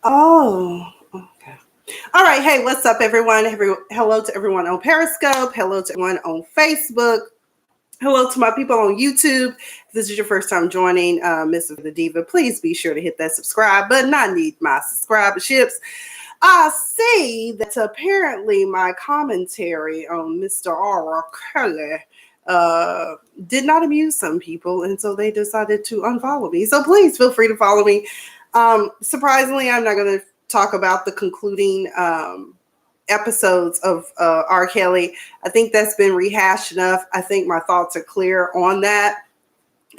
Oh, okay. All right. Hey, what's up, everyone? Hello to everyone on Periscope. Hello to everyone on Facebook. Hello to my people on YouTube. If this is your first time joining Miss the Diva, please be sure to hit that subscribe button. I need my subscriberships. I see that apparently my commentary on Mr. R. Kelly did not amuse some people, and so they decided to unfollow me. So please feel free to follow me. Surprisingly, I'm not going to talk about the concluding episodes of R. Kelly. I think that's been rehashed enough. I think my thoughts are clear on that.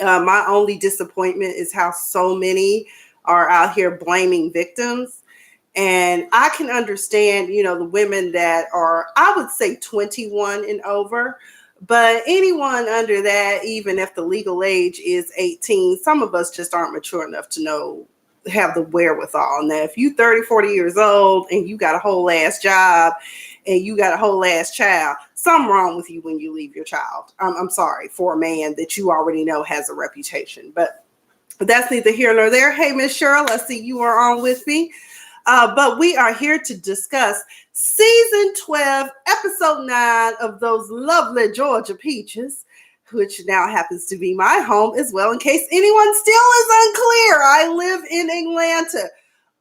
My only disappointment is how so many are out here blaming victims. And I can understand, the women that are, I would say 21 and over, but anyone under that, even if the legal age is 18, some of us just aren't mature enough to have the wherewithal. Now, if you 30, 40 years old and you got a whole ass job and you got a whole ass child, something wrong with you when you leave your child. I'm sorry, for a man that you already know has a reputation, but that's neither here nor there. Hey, Miss Cheryl, I see you are on with me. But we are here to discuss season 12, episode 9 of those lovely Georgia Peaches, which now happens to be my home as well, in case anyone still is unclear. I live in Atlanta.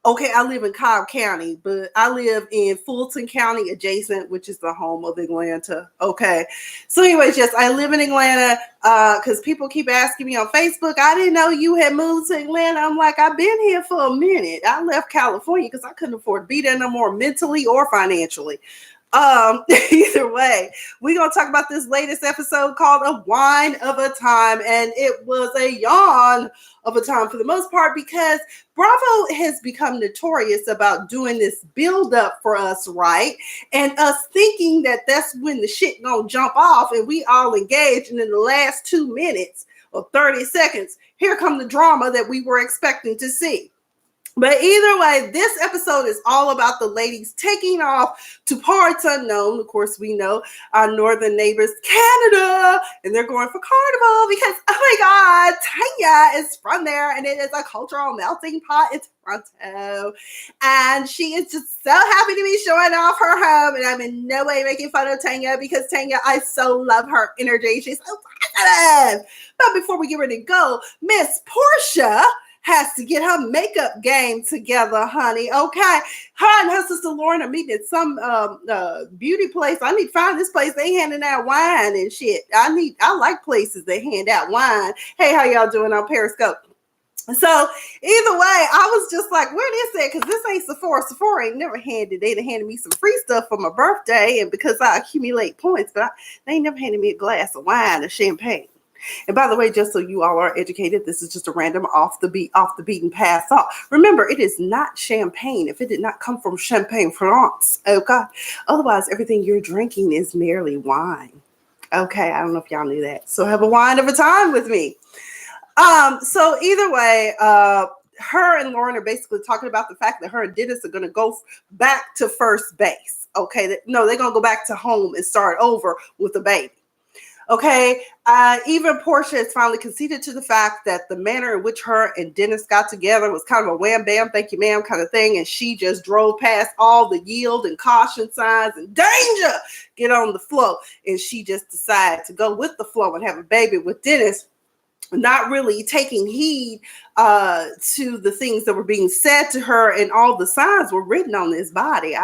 Okay, I live in Cobb County, but I live in Fulton County adjacent, which is the home of Atlanta. Okay. So anyways, yes, I live in Atlanta because people keep asking me on Facebook, I didn't know you had moved to Atlanta. I'm like, I've been here for a minute. I left California because I couldn't afford to be there no more mentally or financially. Either way, we're going to talk about this latest episode called A Wine of a Time. And it was a yawn of a time for the most part because Bravo has become notorious about doing this build up for us, right? And us thinking that that's when the shit gonna jump off and we all engage. And in the last 2 minutes or 30 seconds, here come the drama that we were expecting to see. But either way, this episode is all about the ladies taking off to parts unknown. Of course, we know our northern neighbors, Canada, and they're going for Carnival because, oh my God, Tanya is from there, and it is a cultural melting pot in Toronto. And she is just so happy to be showing off her home, and I'm in no way making fun of Tanya because Tanya, I so love her energy. She's so positive. But before we get ready to go, Miss Portia has to get her makeup game together, honey. Okay. Her and her sister Lauren are meeting at some beauty place. I need to find this place. They handing out wine and shit. I like places that hand out wine. Hey, how y'all doing on Periscope? So either way, I was just like, where is that? Because this ain't Sephora. Sephora ain't never handed. They'd handed me some free stuff for my birthday, and because I accumulate points, but they ain't never handed me a glass of wine or champagne. And by the way, just so you all are educated, this is just a random off the beaten path thought. Remember, it is not champagne if it did not come from Champagne, France. Okay. Otherwise, everything you're drinking is merely wine. Okay. I don't know if y'all knew that. So have a wine of a time with me. So either way, her and Lauren are basically talking about the fact that her and Dennis are going to go back to first base. Okay. No, they're going to go back to home and start over with a baby. Okay, even Portia has finally conceded to the fact that the manner in which her and Dennis got together was kind of a wham bam, thank you ma'am kind of thing. And she just drove past all the yield and caution signs and danger, get on the flow. And she just decided to go with the flow and have a baby with Dennis, not really taking heed to the things that were being said to her. And all the signs were written on his body.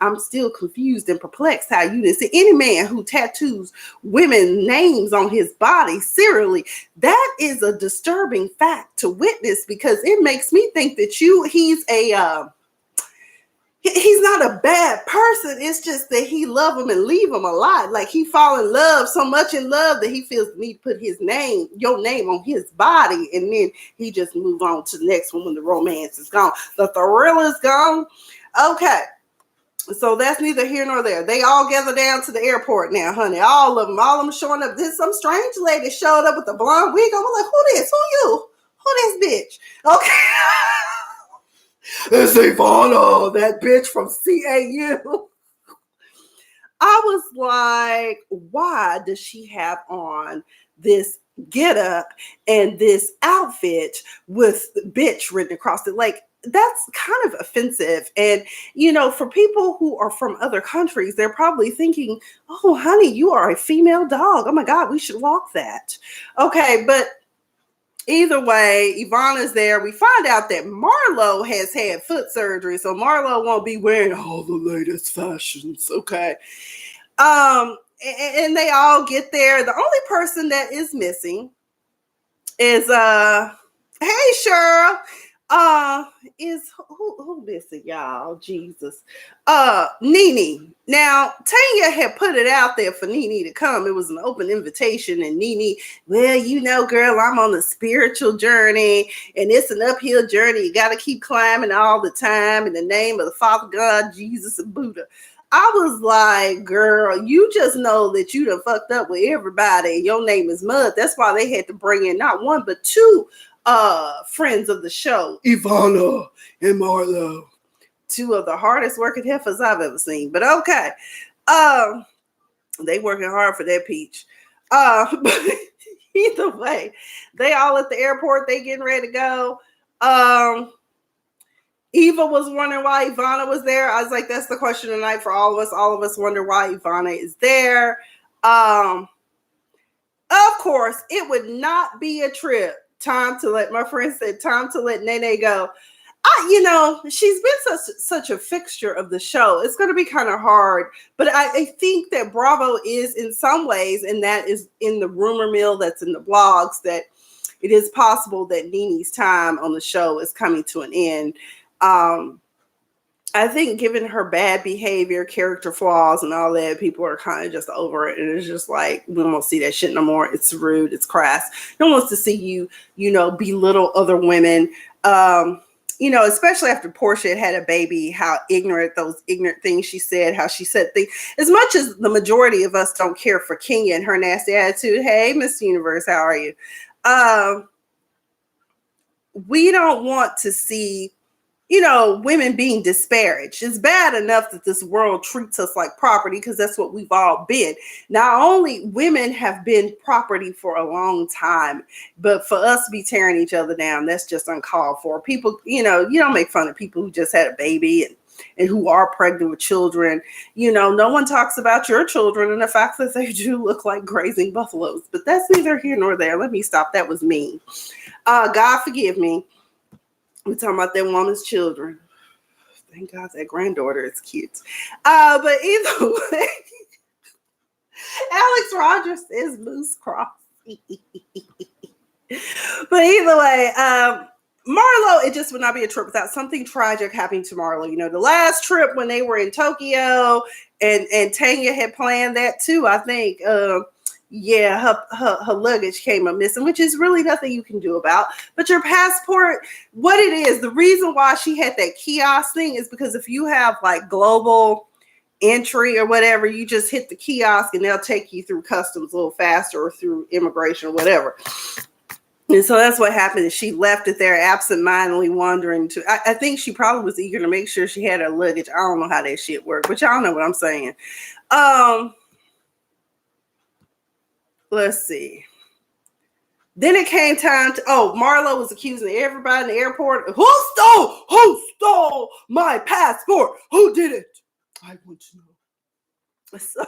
I'm still confused and perplexed how you didn't see any man who tattoos women's names on his body serially. That is a disturbing fact to witness because it makes me think that he's not a bad person. It's just that he love him and leave him a lot. Like he fall in love, so much in love that he feels the need to put your name on his body. And then he just move on to the next one when the romance is gone. The thrill is gone. Okay. So that's neither here nor there. They all gather down to the airport now, honey. All of them showing up. This some strange lady showed up with a blonde wig. I'm like, who this? Who you? Who this bitch? Okay. It's Ivana, that bitch from CAU. I was like, why does she have on this get up and this outfit with bitch written across it. Like, that's kind of offensive. And, for people who are from other countries, they're probably thinking, oh, honey, you are a female dog. Oh my God, we should walk that. Okay, but either way, Ivana's there. We find out that Marlo has had foot surgery, so Marlo won't be wearing all the latest fashions. Okay. And they all get there. The only person that is missing is hey Cheryl. Is who missing, y'all? Jesus. Nene. Now, Tanya had put it out there for Nene to come. It was an open invitation, and Nene, well, girl, I'm on a spiritual journey, and it's an uphill journey. You got to keep climbing all the time in the name of the Father God, Jesus, and Buddha. I was like, girl, you just know that you done fucked up with everybody, and your name is Mud. That's why they had to bring in not one, but two friends of the show, Ivana and Marlo. Two of the hardest working heifers I've ever seen. But okay. They working hard for that peach. But either way, they all at the airport, they getting ready to go. Eva was wondering why Ivana was there. I was like, that's the question tonight for all of us. All of us wonder why Ivana is there. Of course, it would not be a trip. My friend said, time to let Nene go. She's been such a fixture of the show. It's going to be kind of hard, but I think that Bravo is in some ways, and that is in the rumor mill that's in the blogs, that it is possible that Nene's time on the show is coming to an end. I think given her bad behavior, character flaws, and all that, people are kind of just over it. And it's just like, we don't see that shit no more. It's rude. It's crass. No one wants to see you, belittle other women. Especially after Portia had a baby, how those ignorant things she said, how she said things. As much as the majority of us don't care for Kenya and her nasty attitude. Hey, Miss Universe, how are you? We don't want to see women being disparaged. It's bad enough that this world treats us like property, because that's what we've all been. Not only women have been property for a long time, but for us to be tearing each other down, that's just uncalled for. People, you don't make fun of people who just had a baby and who are pregnant with children. No one talks about your children and the fact that they do look like grazing buffaloes, but that's neither here nor there. Let me stop. That was mean. God forgive me. We're talking about that woman's children. Thank God that granddaughter is cute. But either way, Alex Rogers says Moose Cross. But either way, Marlo, it just would not be a trip without something tragic happening to Marlo. The last trip when they were in Tokyo, and Tanya had planned that too, I think. Her luggage came up missing, which is really nothing you can do about. But your passport, what it is, the reason why she had that kiosk thing is because if you have like global entry or whatever, you just hit the kiosk and they'll take you through customs a little faster, or through immigration or whatever. And so that's what happened. Is she left it there absentmindedly wandering I think she probably was eager to make sure she had her luggage. I don't know how that shit worked, but y'all know what I'm saying. Let's see. Then it came time to, Marlo was accusing everybody in the airport. Who stole my passport? Who did it? I want to know. So,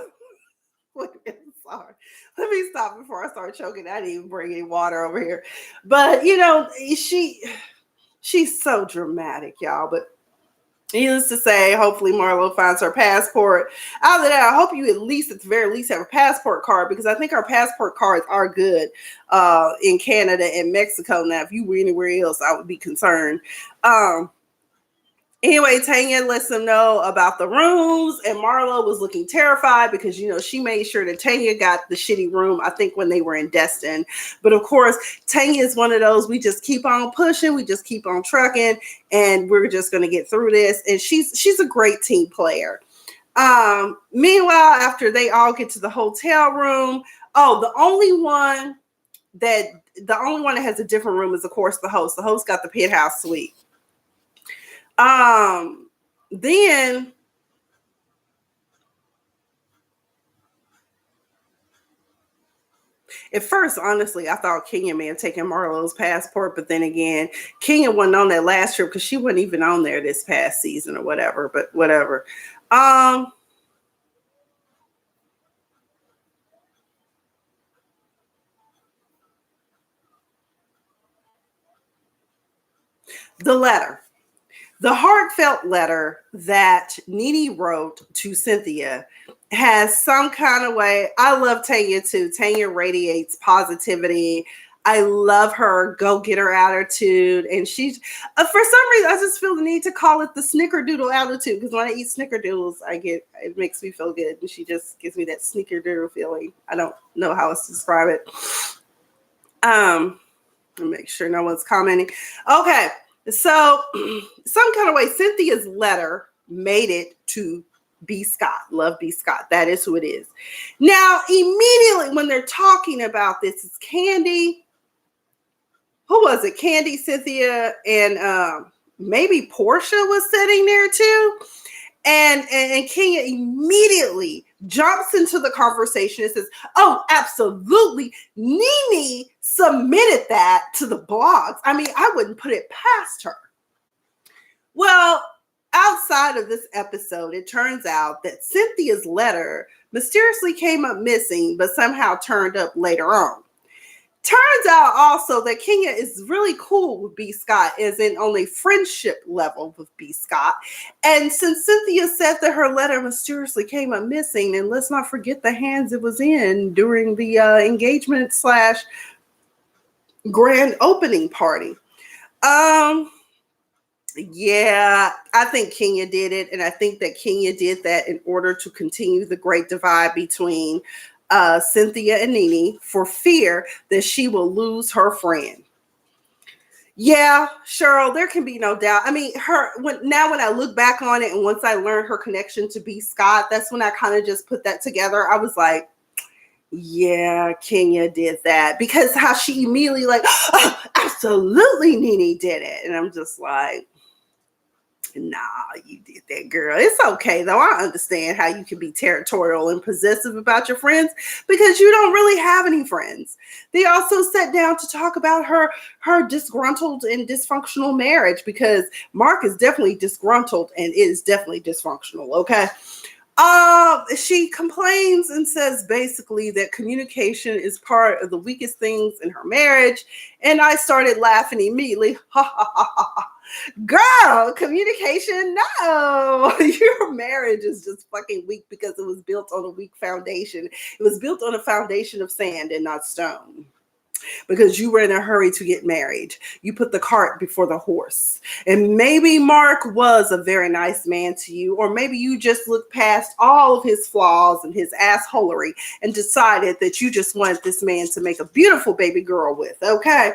wait a minute, sorry. Let me stop before I start choking. I didn't even bring any water over here. But, she's so dramatic, y'all. But needless to say, hopefully Marlo finds her passport. Out of that, I hope you at the very least have a passport card, because I think our passport cards are good in Canada and Mexico. Now, if you were anywhere else, I would be concerned. Anyway, Tanya lets them know about the rooms, and Marlo was looking terrified because, she made sure that Tanya got the shitty room, I think, when they were in Destin. But of course, Tanya is one of those, we just keep on pushing, we just keep on trucking, and we're just going to get through this. And she's a great team player. Meanwhile, after they all get to the hotel room, the only one that has a different room is, of course, the host. The host got the penthouse suite. Then At first, honestly, I thought Kenya may have taken Marlo's passport, but then again, Kenya wasn't on that last trip because she wasn't even on there this past season or whatever. But whatever. The letter. The heartfelt letter that Nene wrote to Cynthia has some kind of way. I love Tanya too. Tanya radiates positivity. I love her go-getter attitude. And she's, for some reason, I just feel the need to call it the snickerdoodle attitude because when I eat snickerdoodles, it makes me feel good. And she just gives me that snickerdoodle feeling. I don't know how else to describe it. Make sure no one's commenting. Okay. So, some kind of way, Cynthia's letter made it to B. Scott. Love B. Scott. That is who it is. Now, immediately when they're talking about this, it's Candy. Who was it? Candy, Cynthia, and maybe Portia was sitting there too. And Kenya immediately jumps into the conversation and says, oh, absolutely. Nene submitted that to the blogs. I mean, I wouldn't put it past her. Well, outside of this episode, it turns out that Cynthia's letter mysteriously came up missing, but somehow turned up later on. Turns out also that Kenya is really cool with B. Scott, as in on a friendship level with B. Scott. And since Cynthia said that her letter mysteriously came up missing, and let's not forget the hands it was in during the engagement / grand opening party. Yeah, I think Kenya did it. And I think that Kenya did that in order to continue the great divide between Cynthia and Nene for fear that she will lose her friend. Yeah, Cheryl, there can be no doubt. I mean, when I look back on it and once I learned her connection to B. Scott, that's when I kind of just put that together. I was like, yeah, Kenya did that because how she immediately like, oh, absolutely Nene did it. And I'm just like, nah, you did that, girl. It's okay, though. I understand how you can be territorial and possessive about your friends because you don't really have any friends. They also sat down to talk about her disgruntled and dysfunctional marriage because Mark is definitely disgruntled and is definitely dysfunctional, okay? She complains and says basically that communication is part of the weakest things in her marriage. And I started laughing immediately. Ha ha ha ha. Girl, communication, no. Your marriage is just fucking weak because it was built on a weak foundation. It was built on a foundation of sand and not stone. Because you were in a hurry to get married. You put the cart before the horse. And maybe Mark was a very nice man to you, or maybe you just looked past all of his flaws and his assholery and decided that you just wanted this man to make a beautiful baby girl with, okay?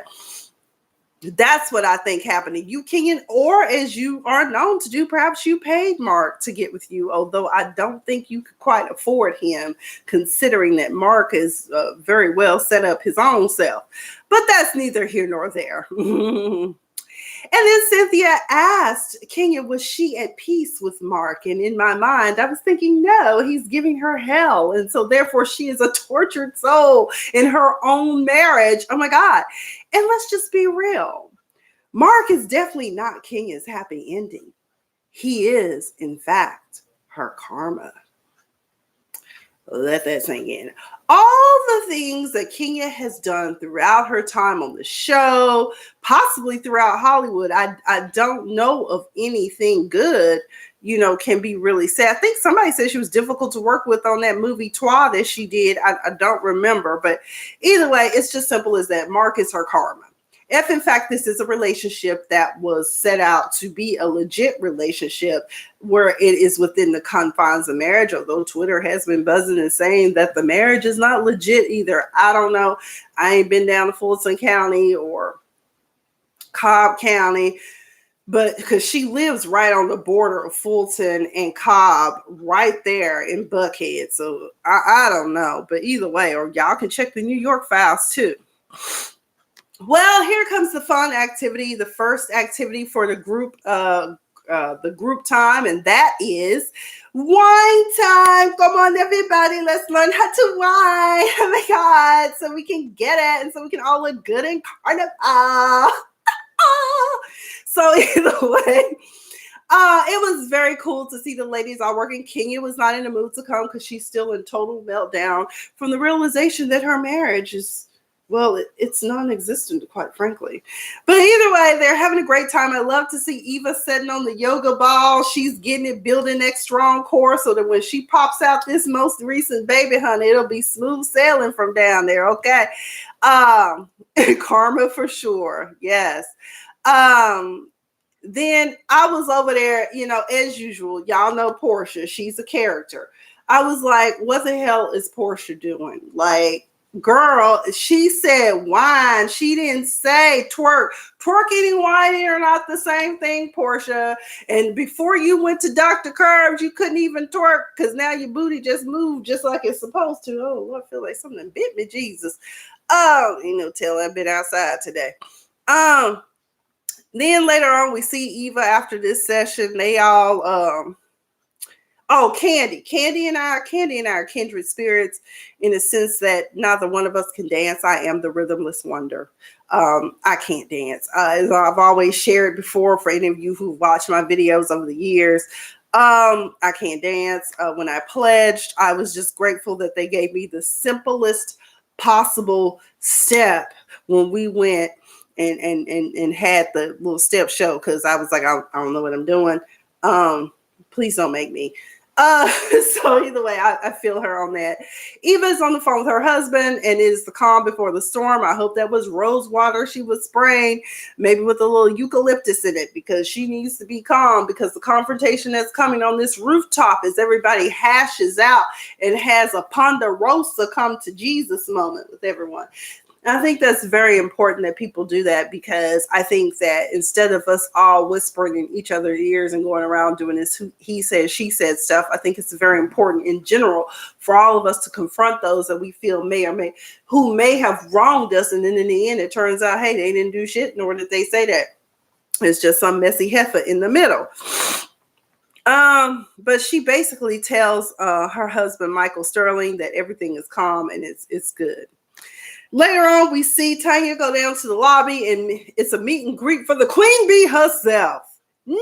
That's what I think happened to you, Kenyon, or as you are known to do, perhaps you paid Mark to get with you, although I don't think you could quite afford him, considering that Mark is very well set up his own self. But that's neither here nor there. And then Cynthia asked Kenya, was she at peace with Mark? And in my mind, I was thinking, no, he's giving her hell. And so therefore she is a tortured soul in her own marriage. Oh my God. And let's just be real. Mark is definitely not Kenya's happy ending. He is, in fact, her karma. Let that sink in. All the things that Kenya has done throughout her time on the show, possibly throughout Hollywood, I don't know of anything good, can be really sad. I think somebody said she was difficult to work with on that movie Toi that she did. I don't remember, but either way, it's just simple as that. Mark is her karma. If in fact this is a relationship that was set out to be a legit relationship where it is within the confines of marriage, although Twitter has been buzzing and saying that the marriage is not legit either. I don't know. I ain't been down to Fulton County or Cobb County, but because she lives right on the border of Fulton and Cobb, right there in Buckhead. So I don't know, but either way, or y'all can check the New York files too. Well, here comes the fun activity. The first activity for the group the group time, and that is wine time. Come on, everybody, let's learn how to wine. Oh my God, so we can get it, and so we can all look good in carnival. So either way, it was very cool to see the ladies all working. Kenya was not in the mood to come because she's still in total meltdown from the realization that her marriage is, well, it's non-existent, quite frankly. But either way, they're having a great time. I love to see Eva sitting on the yoga ball. She's getting it, building that strong core so that when she pops out this most recent baby, honey, it'll be smooth sailing from down there, okay? Karma for sure, yes. Then I was over there, as usual. Y'all know Portia. She's a character. I was like, what the hell is Portia doing? Like, girl, she said wine. She didn't say twerk. Twerking and whining are not the same thing, Portia. And before you went to Dr. Curbs, you couldn't even twerk because now your booty just moved just like it's supposed to. Oh, I feel like something bit me, Jesus. Oh, tell I've been outside today. Then later on, we see Eva after this session. They all, Candy. Candy and I are kindred spirits in the sense that neither one of us can dance. I am the rhythmless wonder. I can't dance. As I've always shared before, for any of you who watched my videos over the years, I can't dance. When I pledged, I was just grateful that they gave me the simplest possible step when we went and had the little step show, because I was like, I don't know what I'm doing. Please don't make me. So either way, I feel her on that. Eva's on the phone with her husband and is the calm before the storm. I hope that was rose water she was spraying, maybe with a little eucalyptus in it, because she needs to be calm, because the confrontation that's coming on this rooftop as everybody hashes out and has a ponderosa come to Jesus moment with everyone. I think that's very important that people do that, because I think that instead of us all whispering in each other's ears and going around doing this he said, she said stuff, I think it's very important in general for all of us to confront those that we feel who may have wronged us. And then in the end, it turns out, hey, they didn't do shit, nor did they say that. It's just some messy heifer in the middle. But she basically tells her husband, Michael Sterling, that everything is calm and it's good. Later on, we see Tanya go down to the lobby, and it's a meet and greet for the queen bee herself. Nay,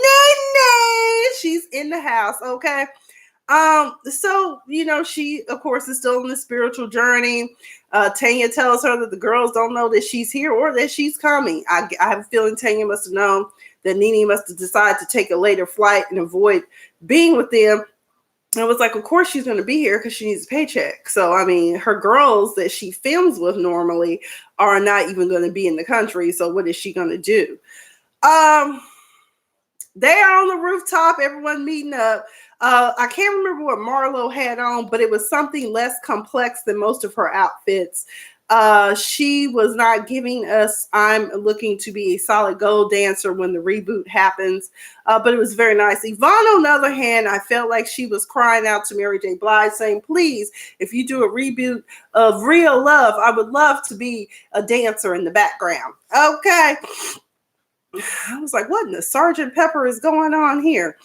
she's in the house, okay? So, she, of course, is still on the spiritual journey. Tanya tells her that the girls don't know that she's here or that she's coming. I have a feeling Tanya must have known that Nene must have decided to take a later flight and avoid being with them. I was like, of course she's going to be here because she needs a paycheck. So, I mean, her girls that she films with normally are not even going to be in the country. So what is she going to do? They are on the rooftop, everyone meeting up. I can't remember what Marlo had on, but it was something less complex than most of her outfits. She was not giving us, I'm looking to be a solid gold dancer when the reboot happens. But it was very nice. Yvonne, on the other hand, I felt like she was crying out to Mary J. Blige saying, please, if you do a reboot of Real Love, I would love to be a dancer in the background. Okay. I was like, what in the Sgt. Pepper is going on here?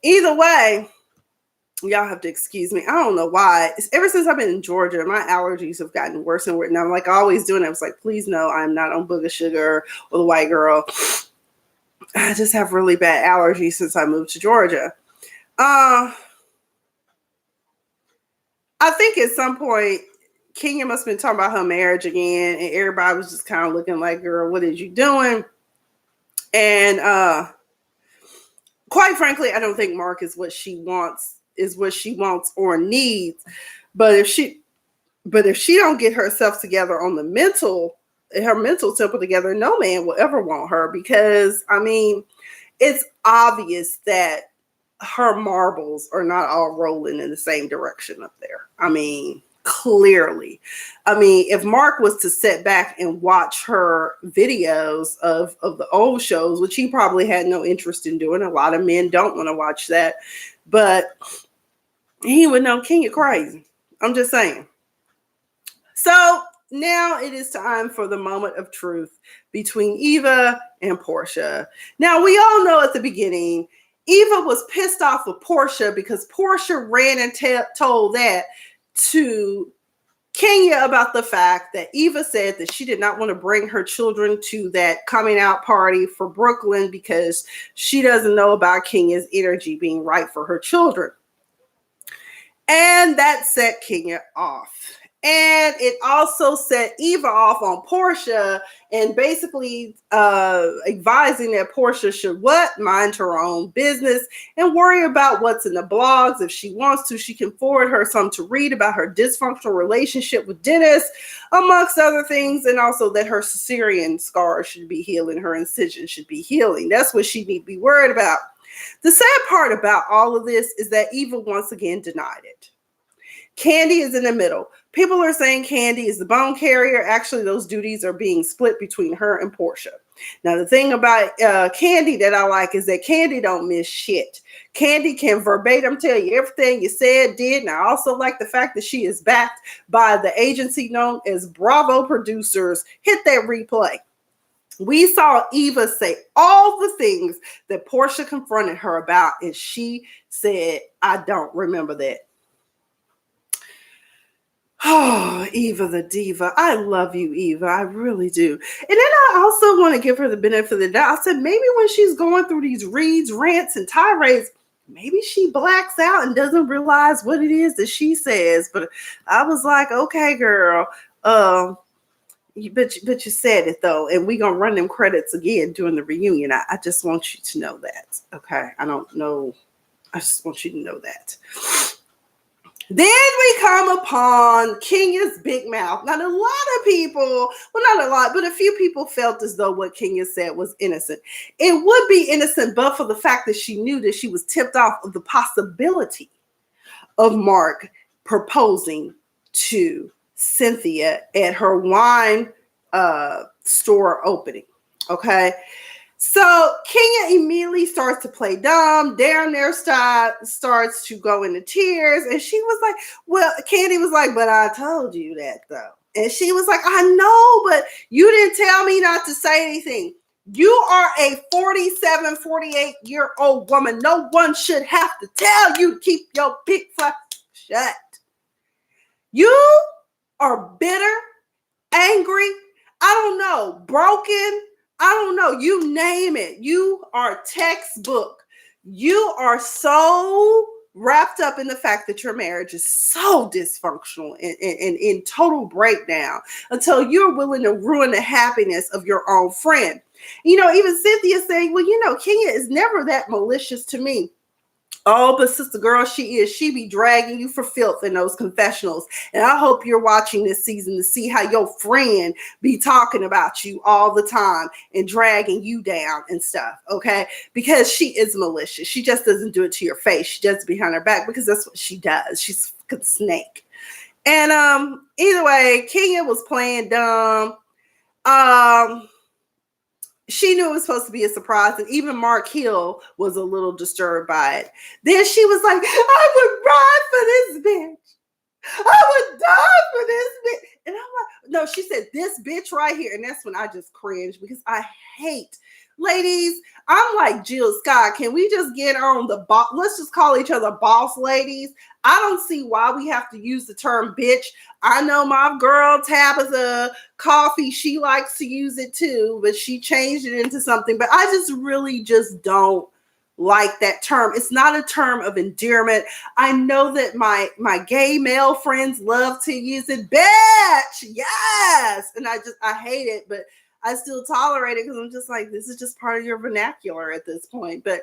Either way, y'all have to excuse me. I don't know why. Ever since I've been in Georgia, my allergies have gotten worse and worse. And I'm like always doing it. I was like, please no, I'm not on Booger Sugar or the White Girl. I just have really bad allergies since I moved to Georgia. I think at some point, Kenya must have been talking about her marriage again. And everybody was just kind of looking like, girl, what is you doing? And quite frankly, I don't think Mark is what she wants or needs. But if she don't get herself together on her mental temple together, no man will ever want her, because I mean, it's obvious that her marbles are not all rolling in the same direction up there. I mean, clearly. I mean, if Mark was to sit back and watch her videos of the old shows, which he probably had no interest in doing, a lot of men don't want to watch that, but he would know Kenya crazy. I'm just saying. So now it is time for the moment of truth between Eva and Portia. Now, we all know at the beginning, Eva was pissed off with Portia because Portia ran and told that to Kenya about the fact that Eva said that she did not want to bring her children to that coming out party for Brooklyn because she doesn't know about Kenya's energy being right for her children. And that set Kenya off. And it also set Eva off on Portia and basically advising that Portia should mind her own business and worry about what's in the blogs. If she wants to, she can forward her some to read about her dysfunctional relationship with Dennis, amongst other things, and also that her cesarean scar should be healing, her incision should be healing. That's what she need to be worried about. The sad part about all of this is that Eva once again denied it. Candy is in the middle. People are saying Candy is the bone carrier. Actually, those duties are being split between her and Portia. Now, the thing about Candy that I like is that Candy don't miss shit. Candy can verbatim tell you everything you said, did. And I also like the fact that she is backed by the agency known as Bravo Producers. Hit that replay. We saw Eva say all the things that Portia confronted her about, and she said, I don't remember that. Oh, Eva the diva. I love you, Eva. I really do. And then I also want to give her the benefit of the doubt. I said, maybe when she's going through these reads, rants, and tirades, maybe she blacks out and doesn't realize what it is that she says. But I was like, okay, girl. But you said it, though. And we're going to run them credits again during the reunion. I just want you to know that. Okay? I don't know. I just want you to know that. Then we come upon Kenya's big mouth. Now, a lot of people, well, not a lot, but a few people felt as though what Kenya said was innocent. It would be innocent, but for the fact that she knew that she was tipped off of the possibility of Mark proposing to Cynthia at her wine store opening. Okay. So Kenya immediately starts to play dumb. Down there starts to go into tears. And she was like, well, Candy was like, but I told you that though. And she was like, I know, but you didn't tell me not to say anything. You are a 47, 48-year-old woman. No one should have to tell you to keep your big flat shut. You are bitter, angry, I don't know, broken, I don't know, you name it. You are textbook. You are so wrapped up in the fact that your marriage is so dysfunctional and in total breakdown until you're willing to ruin the happiness of your own friend. You know, even Cynthia saying, well, you know, Kenya is never that malicious to me. Oh, but sister girl, she be dragging you for filth in those confessionals. And I hope you're watching this season to see how your friend be talking about you all the time and dragging you down and stuff, okay? Because she is malicious. She just doesn't do it to your face. She does it behind her back because that's what she does. She's a snake. And either way, Kenya was playing dumb. She knew it was supposed to be a surprise, and even Mark Hill was a little disturbed by it. Then she was like, I would ride for this bitch. I would die for this bitch. And I'm like, no, she said, this bitch right here. And that's when I just cringed because I hate, ladies, I'm like Jill Scott. Can we just get on the boss? Let's just call each other boss ladies. I don't see why we have to use the term bitch. I know my girl Tabitha Coffee, she likes to use it too, but she changed it into something. But I just really just don't like that term. It's not a term of endearment. I know that my gay male friends love to use it. Bitch, yes. And I hate it, but I still tolerate it because I'm just like, this is just part of your vernacular at this point. But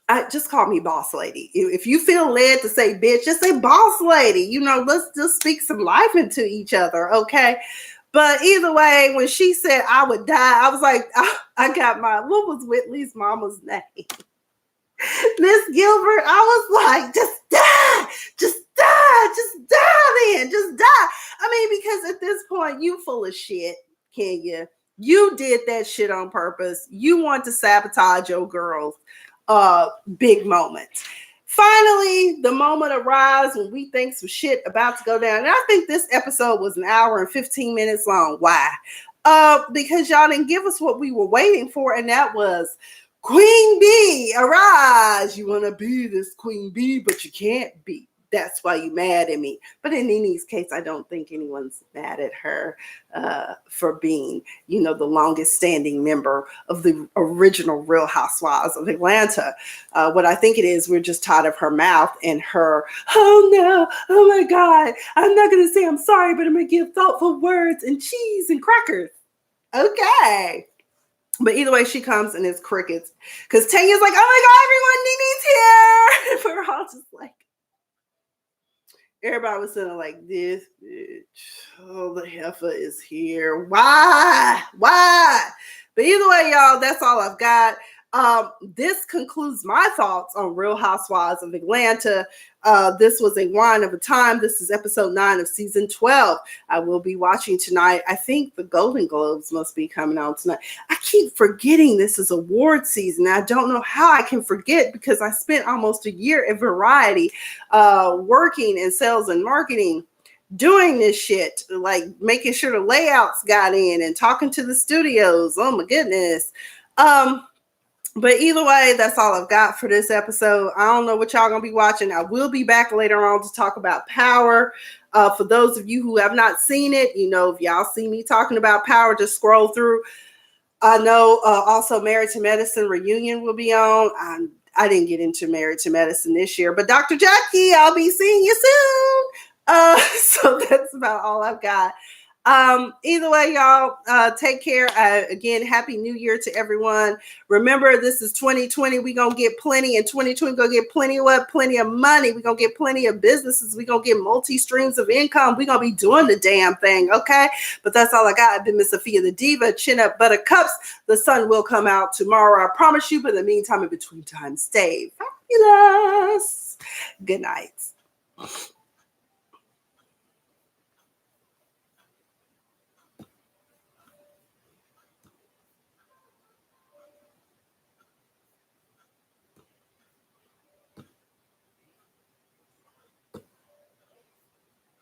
I just call me boss lady. If you feel led to say bitch, just say boss lady. You know, let's just speak some life into each other, okay? But either way, when she said I would die, I was like, I got what was Whitley's mama's name? Miss Gilbert. I was like, just die, just die, just die then, just die. I mean, because at this point, you full of shit, Kenya. You did that shit on purpose. You want to sabotage your girls. Big moment. Finally, the moment arrives when we think some shit about to go down. And I think this episode was an hour and 15 minutes long. Why? Because y'all didn't give us what we were waiting for, and that was Queen bee, arise. You want to be this queen bee, but you can't be. That's why you mad at me. But in Nene's case, I don't think anyone's mad at her for being, the longest standing member of the original Real Housewives of Atlanta. What I think it is, we're just tired of her mouth and her, oh no, oh my God, I'm not going to say I'm sorry, but I'm going to give thoughtful words and cheese and crackers. Okay. But either way, she comes and it's crickets. Because Tanya's like, oh my God, everyone, Nene's here. We're all just like, everybody was sitting like, this bitch, oh, the heifer is here. Why? But either way, y'all, that's all I've got. This concludes my thoughts on Real Housewives of Atlanta. This was a wine of a time. This is episode 9 of season 12. I will be watching tonight. I think the Golden Globes must be coming out tonight. I keep forgetting this is award season. I don't know how I can forget because I spent almost a year at Variety working in sales and marketing, doing this shit, like making sure the layouts got in and talking to the studios. Oh my goodness. But either way, that's all I've got for this episode. I don't know what y'all gonna be watching. I will be back later on to talk about Power. For those of you who have not seen it, if y'all see me talking about Power, just scroll through. I know also Married to Medicine reunion will be on. I didn't get into Married to Medicine this year, but Dr. Jackie, I'll be seeing you soon. So that's about all I've got. Either way, y'all, take care. Again, happy new year to everyone. Remember, this is 2020. We're going to get plenty in 2020. Going to get plenty of what? Plenty of money. We're going to get plenty of businesses. We're going to get multi streams of income. We're going to be doing the damn thing. Okay. But that's all I got. I've been Miss Sophia the Diva, chin up buttercups. The sun will come out tomorrow. I promise you. But in the meantime, in between time, stay fabulous. Good night.